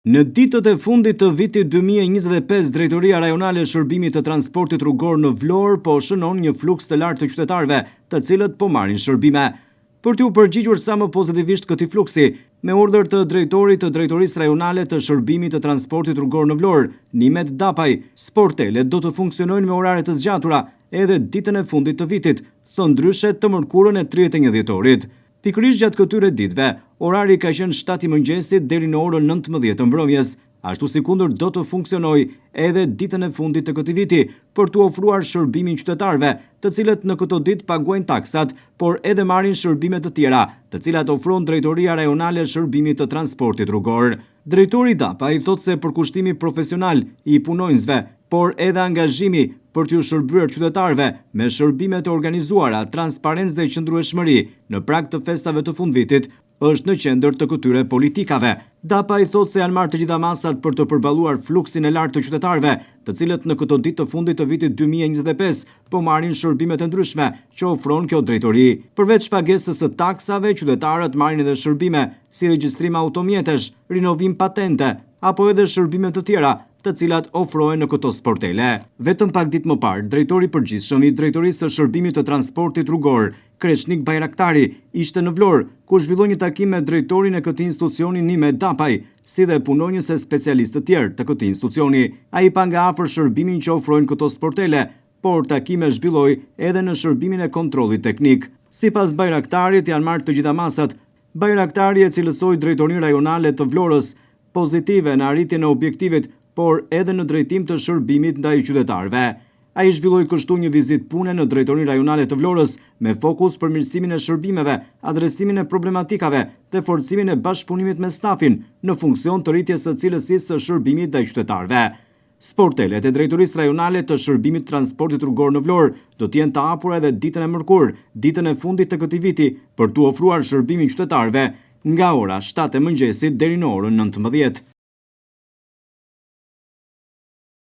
Në ditët e fundit të vitit 2025, Drejtoria Rajonale e Shërbimit të Transportit Rrugor në Vlorë po shënon një fluks të lartë të qytetarëve, të cilët po marrin shërbime. Për t'u përgjigjur sa më pozitivisht këtij fluksi, me urdhër të drejtorit të Drejtorisë Rajonale të Shërbimit të Transportit Rrugor në Vlorë, Nimet Dapaj, sportelet do të funksionojnë me orare të zgjatura edhe ditën e fundit të vitit, thëndryshe të mërkurën e 31 dhjetorit. Pikërisht gjatë këtyre ditëve, orari ka qenë 7 i mëngjesit deri në orën 19 të mbrëmjes, ashtu sikundër do të funksionojë edhe ditën e fundit të këtij viti për t'u ofruar shërbimin qytetarëve, të cilët në këto ditë paguajnë taksat, por edhe marrin shërbime të tjera, të cilat ofron Drejtoria Rajonale e Shërbimit të Transportit Rrugor. Drejtori Dapaj thotë se përkushtimi profesional i punonjësve, por edhe angazhimi për t'ju shërbyer qytetarëve me shërbime të organizuara, transparencë dhe qëndrueshmëri në prag të festave të fundvitit është në qendër të këtyre politikave. Dapaj thotë se janë marrë të gjitha masat për të përballuar fluksin e lartë të qytetarëve, të cilët në këto ditë të fundit të vitit 2025 po marrin shërbime të ndryshme që ofron kjo drejtori. Përveç pagesës së taksave, qytetarët marrin edhe shërbime si regjistrim automjetesh, rinovim patente apo edhe shërbime të tjera, të cilat ofrohen në këto sportele. Vetëm pak ditë më parë, drejtori i përgjithshëm i Drejtorisë së Shërbimit të Transportit Rrugor, Kreshnik Bajraktari, ishte në Vlorë, ku zhvilloi një takim me drejtorin e këtij institucioni Nimet Dapaj, si dhe punonjës e specialistë të tjerë të këtij institucioni. Ai pa nga afër shërbimin që ofrojnë këto sportele, por takime zhvilloi edhe në shërbimin e kontrollit teknik. Sipas Bajraktarit janë marrë të gjitha masat. Bajraktari e cilësoi Drejtorinë Rajonale të Vlorës pozitive në arritjen e objektivit, por edhe në drejtim të shërbimit ndaj qytetarëve. Ai zhvilloi kështu një vizitë pune në Drejtorinë Rajonale të Vlorës me fokus për mirësimin e shërbimeve, adresimin e problematikave dhe forcimin e bashkëpunimit me stafin në funksion të rritjes së cilësisë së shërbimit ndaj qytetarëve. Sportelet e Drejtorisë Rajonale të Shërbimit të Transportit Rrugor në Vlorë do të jenë të hapura edhe ditën e mërkurë, ditën e fundit të këtij viti, për t'u ofruar shërbimin qytetarëve nga ora 7 e mëngjesit deri në orën 19.